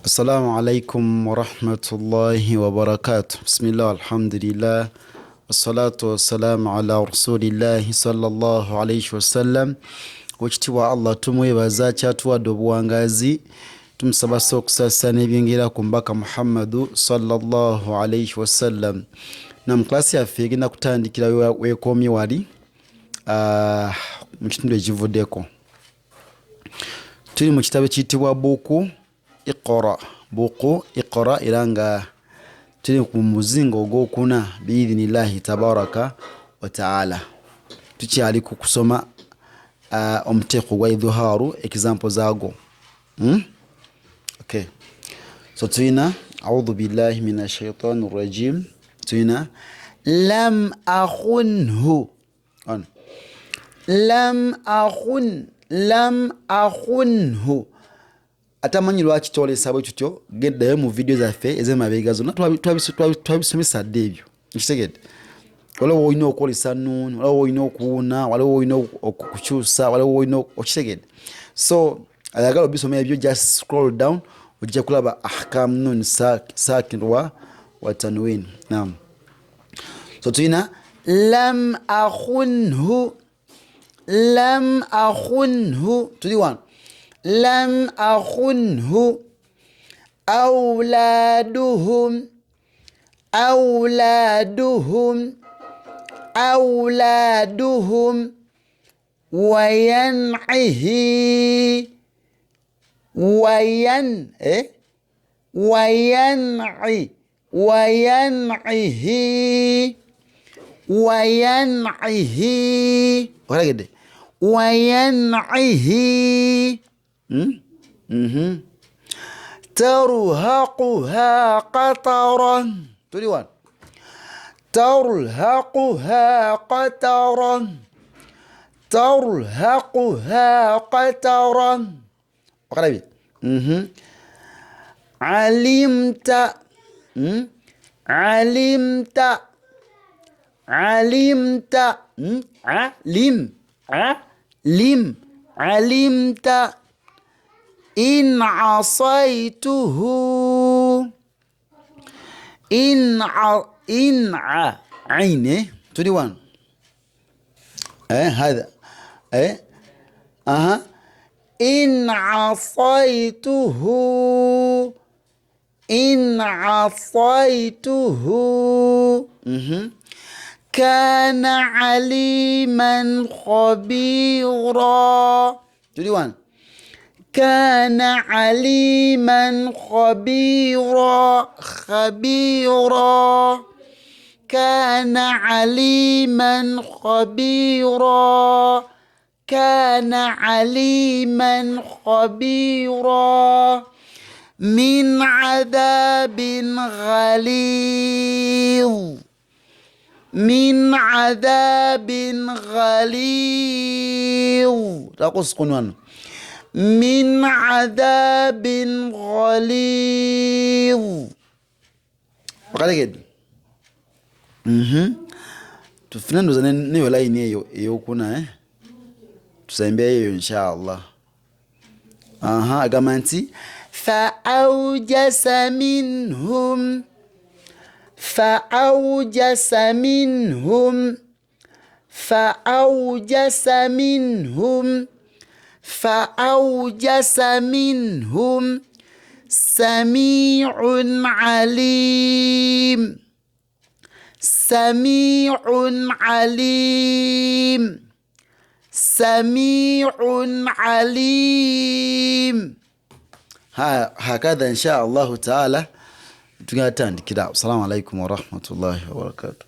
السلام عليكم ورحمة الله وبركاته. بسم الله الحمد لله والصلاة والسلام على رسول الله صلى الله عليه وسلم. Wekitiibwa Allah tumwebaza kyatuwadde obuwangazi, tumusaba okusasa n'ebyengera ku mbaka Muhammadu sallallahu alaihi wasallam. Nam klasi yaffe egenda kutandikira weekomye wali mu kitundu ekivuddeko. Tuli mu kitabo ekiyitibwa buku Iqra era nga tuli ku muzingo ogwokuna biidhinillahi tabaraka wa taala. Tukyali ku kusoma omuteeko gwa idhuharu example zaago. Okay, so tuyina a'udhu billahi minash shaitani rajim. Tuyina lam akhunhu, lam akhunhu. Atamanyi lwaki twolesa bwe tutyo, geddayo mu video zaffe ez'emabega zonna twabisomesa dde ebyo. Nkitegedde. Waliwo olina okwolesa nuuni, waliwo olina okuwuuna, waliwo olina okukyusa, waliwo olina okitegedde. So ayagala obisoma ebyo, just scroll down ojja kulaba ahkam nun sakin wa tanwin. Naam. So tuyina lam akhunhu, lam akhunhu. Tuli wano. لم أخنه أولادهم أولادهم أولادهم وينعه وينعه وينعه ترهقها قطرا. تريوان ترهقها قطرا، ترهقها قطرا. اقرأي. علمت علمت علمت علم علمت إن عصيته عين. تودي وان هذا إن عصيته إن عصيته كان عليما خبيرا. تودي وان كان عليما خبيرا خبيرا كان عليما خبيرا كان عليما خبيرا. من عذاب غليظ من عذاب غليظ. تقص قنوان من عذاب غليظ. وقال كده تفنن زين نيو لاي نيو يوكونا تسمبيه ان شاء الله. اغامانتي فأوجس منهم فأوجس منهم فأوجس منهم فأوجس منهم سميع عليم سميع عليم سميع عليم. هكذا إن شاء الله تعالى. السلام عليكم ورحمة الله وبركاته.